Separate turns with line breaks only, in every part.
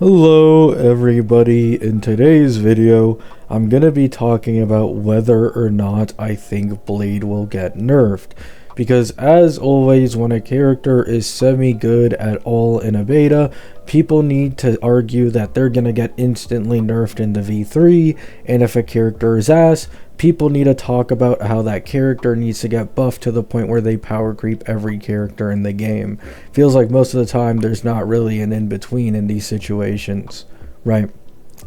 Hello everybody, in today's video I'm gonna be talking about whether or not I think Blade will get nerfed, because as always when a character is semi-good at all in a beta, people need to argue that they're gonna get instantly nerfed in the V3, and if a character is ass, people need to talk about how that character needs to get buffed to the point where they power creep every character in the game. Feels like most of the time there's not really an in-between in these situations, right?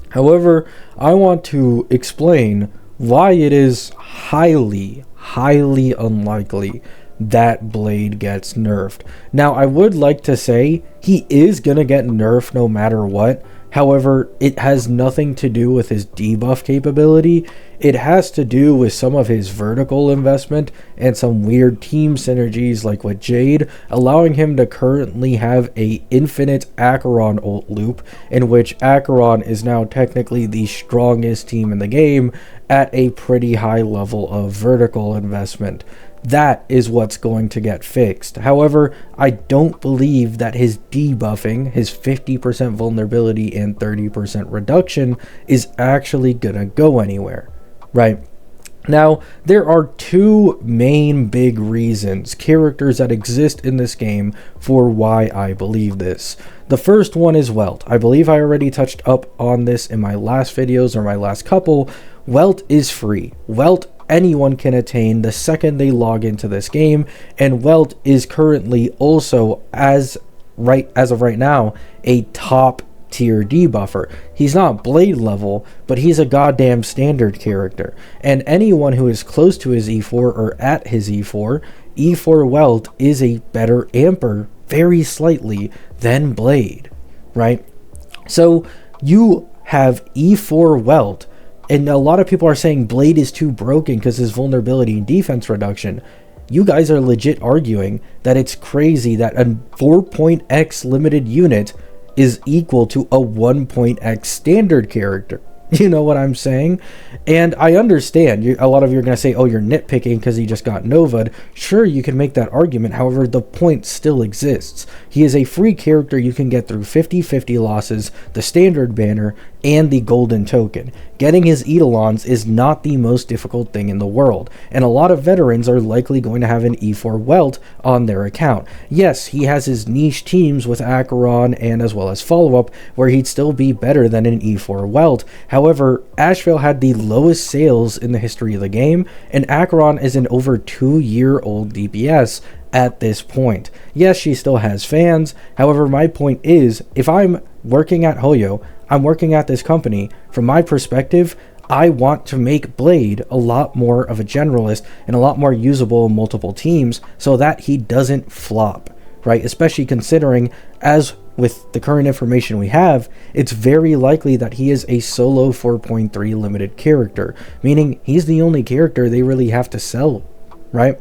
However, I want to explain why it is highly unlikely that Blade gets nerfed. Now, I would like to say he is gonna get nerfed no matter what. However, it has nothing to do with his debuff capability. It has to do with some of his vertical investment and some weird team synergies like with Jade, allowing him to currently have a infinite Acheron ult loop, in which Acheron is now technically the strongest team in the game at a pretty high level of vertical investment. That is what's going to get fixed. However, I don't believe that his debuffing, his 50% vulnerability and 30% reduction, is actually gonna go anywhere, right? Now, there are two main big reasons, characters that exist in this game, for why I believe this. The first one is Welt. I believe I already touched up on this in my last videos or my last couple. Welt is free. Welt anyone can attain the second they log into this game, and Welt is currently also, as of right now, a top tier debuffer. He's not Blade level, but he's a goddamn standard character, and anyone who is close to his E4 or at his E4 Welt is a better amper, very slightly, than Blade, right? So you have E4 Welt, and a lot of people are saying Blade is too broken because his vulnerability and defense reduction. You guys are legit arguing that it's crazy that a 4.x limited unit is equal to a 1.x standard character. You know what I'm saying? And I understand. A lot of you are going to say, oh, you're nitpicking because he just got Nova'd. Sure, you can make that argument. However, the point still exists. He is a free character you can get through 50-50 losses, the standard banner, and the golden token. Getting his Eidolons is not the most difficult thing in the world, and a lot of veterans are likely going to have an E4 Welt on their account. Yes, he has his niche teams with Acheron and as well as follow-up, where he'd still be better than an E4 Welt. However, Ashvale had the lowest sales in the history of the game, and Acheron is an over 2-year-old DPS at this point. Yes, she still has fans. However, my point is, if I'm working at Hoyo, I'm working at this company, from my perspective, I want to make Blade a lot more of a generalist and a lot more usable in multiple teams so that he doesn't flop, right? Especially considering, as with the current information we have, it's very likely that he is a solo 4.3 limited character, meaning he's the only character they really have to sell, right?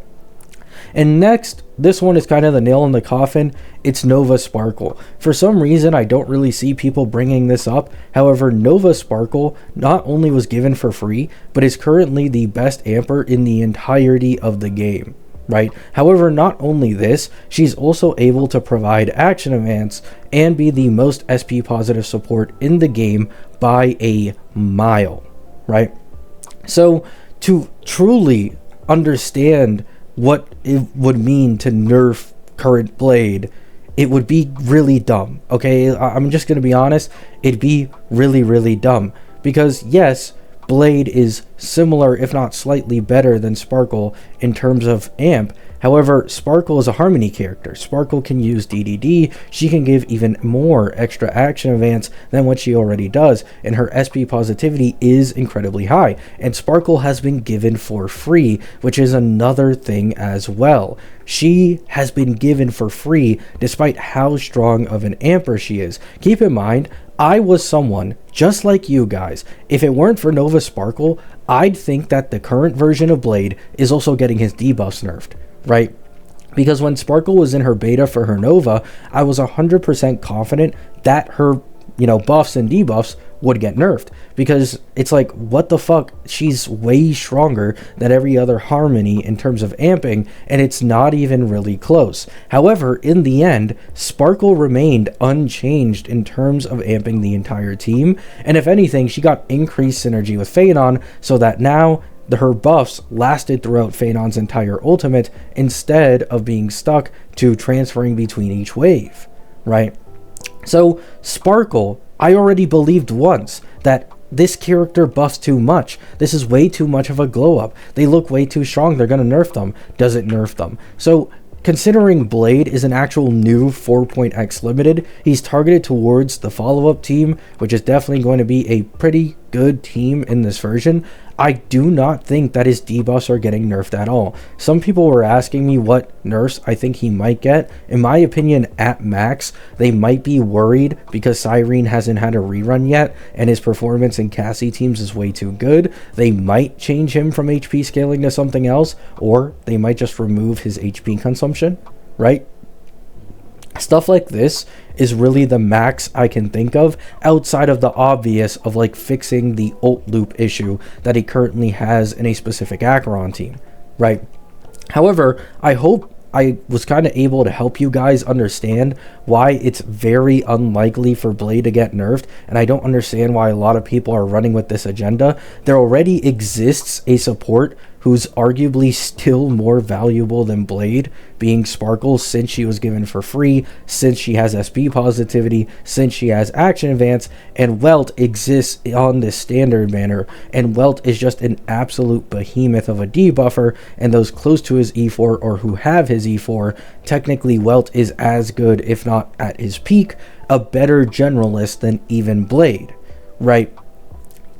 And next, this one is kind of the nail in the coffin. It's Nova Sparkle. For some reason, I don't really see people bringing this up. However, Nova Sparkle not only was given for free, but is currently the best amper in the entirety of the game, right? However, not only this, she's also able to provide action advance and be the most SP positive support in the game by a mile, right? So to truly understand what it would mean to nerf current Blade, it would be really dumb, okay? I'm just gonna be honest, it'd be really dumb, because yes, Blade is similar, if not slightly better than Sparkle in terms of amp. However, Sparkle is a Harmony character. Sparkle can use DDD. She can give even more extra action advance than what she already does, and her SP positivity is incredibly high. And Sparkle has been given for free, which is another thing as well. She has been given for free despite how strong of an amper she is. Keep in mind, I was someone just like you guys. If it weren't for Nova Sparkle, I'd think that the current version of Blade is also getting his debuffs nerfed, right? Because when Sparkle was in her beta for her Nova, I was 100% confident that her, buffs and debuffs would get nerfed, because it's like, what the fuck, she's way stronger than every other Harmony in terms of amping, and it's not even really close. However, in the end, Sparkle remained unchanged in terms of amping the entire team, and if anything, she got increased synergy with Phaedon, so that now her buffs lasted throughout Phaedon's entire ultimate instead of being stuck to transferring between each wave, right? So Sparkle, I already believed once that this character buffs too much. This is way too much of a glow up. They look way too strong. They're going to nerf them. Does it nerf them? So considering Blade is an actual new 4.x limited, he's targeted towards the follow-up team, which is definitely going to be a pretty good team in this version. I do not think that his debuffs are getting nerfed at all. Some people were asking me what nerfs I think he might get. In my opinion, at max, they might be worried because Cyrene hasn't had a rerun yet and his performance in Cassie teams is way too good. They might change him from HP scaling to something else, or they might just remove his HP consumption, right? Stuff like this is really the max I can think of, outside of the obvious of like fixing the ult loop issue that he currently has in a specific Acheron team, right? However, I hope I was kind of able to help you guys understand why it's very unlikely for Blade to get nerfed, and I don't understand why a lot of people are running with this agenda. There already exists a support who's arguably still more valuable than Blade, being Sparkle, since she was given for free, since she has SP positivity, since she has action advance, and Welt exists on this standard banner, and Welt is just an absolute behemoth of a debuffer, and those close to his E4 or who have his E4, technically Welt is as good, if not at his peak, a better generalist than even Blade, right?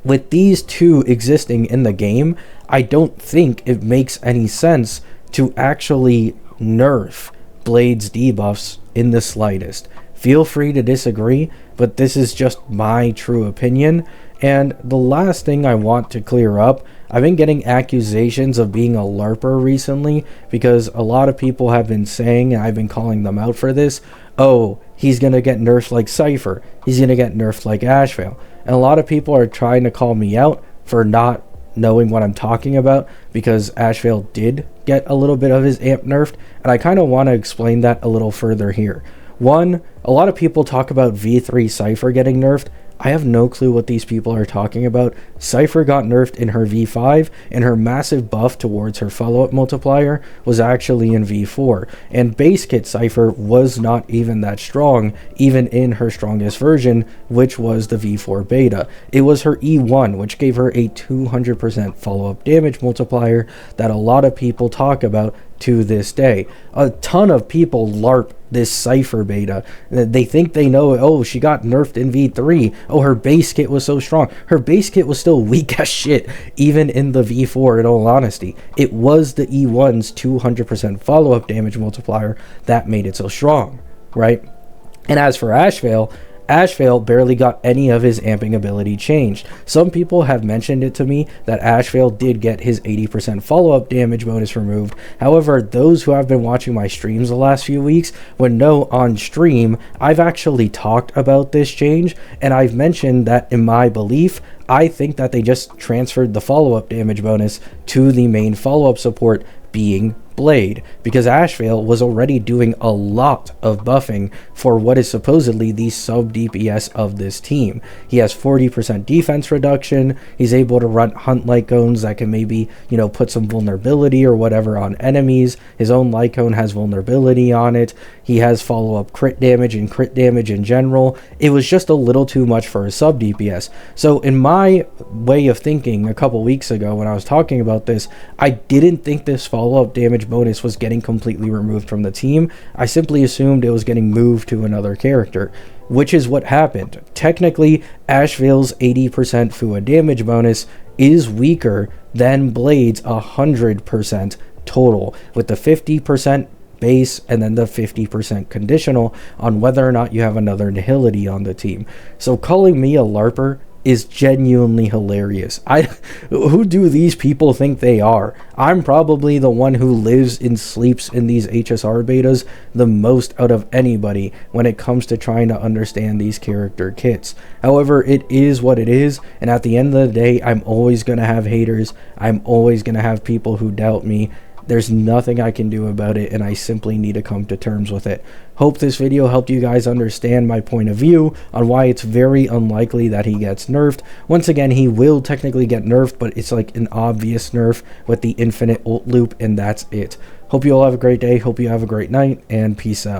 With these two existing in the game, I don't think it makes any sense to actually nerf Blade's debuffs in the slightest. Feel free to disagree, but this is just my true opinion. And the last thing I want to clear up, I've been getting accusations of being a LARPer recently because a lot of people have been saying, and I've been calling them out for this, oh, he's going to get nerfed like Cypher, he's going to get nerfed like Ashvale. And a lot of people are trying to call me out for not knowing what I'm talking about, because Ashvale did get a little bit of his amp nerfed, and I kind of want to explain that a little further here. One, a lot of people talk about V3 Cypher getting nerfed. I have no clue what these people are talking about. Cypher got nerfed in her V5, and her massive buff towards her follow-up multiplier was actually in V4. And base kit Cypher was not even that strong, even in her strongest version, which was the V4 beta. It was her E1, which gave her a 200% follow-up damage multiplier that a lot of people talk about to this day. A ton of people LARP this Cypher beta. They think they know, oh, she got nerfed in V3. Oh, her base kit was so strong. Her base kit was still weak as shit, even in the V4, in all honesty. It was the E1's 200% follow-up damage multiplier that made it so strong, right? And as for Ashvale, Ashvale barely got any of his amping ability changed. Some people have mentioned it to me that Ashvale did get his 80% follow-up damage bonus removed. However, those who have been watching my streams the last few weeks would know on stream I've actually talked about this change, and I've mentioned that in my belief, I think that they just transferred the follow-up damage bonus to the main follow-up support, being Blade, because Ashvale was already doing a lot of buffing for what is supposedly the sub DPS of this team. He has 40% defense reduction. He's able to run hunt Lycones that can maybe, you know, put some vulnerability or whatever on enemies. His own Lycone has vulnerability on it. He has follow-up crit damage and crit damage in general. It was just a little too much for a sub DPS. So in my way of thinking a couple weeks ago when I was talking about this, I didn't think this follow-up damage bonus was getting completely removed from the team. I simply assumed it was getting moved to another character, which is what happened. Technically, Ashvale's 80% FUA damage bonus is weaker than Blade's 100% total, with the 50% base and then the 50% conditional on whether or not you have another nihility on the team. So calling me a LARPer is genuinely hilarious. Who do these people think they are? I'm probably the one who lives and sleeps in these HSR betas the most out of anybody when it comes to trying to understand these character kits. However, it is what it is, and at the end of the day, I'm always going to have haters. I'm always going to have people who doubt me. There's nothing I can do about it, and I simply need to come to terms with it. Hope this video helped you guys understand my point of view on why it's very unlikely that he gets nerfed. Once again, he will technically get nerfed, but it's like an obvious nerf with the infinite ult loop, and that's it. Hope you all have a great day, hope you have a great night, and peace out.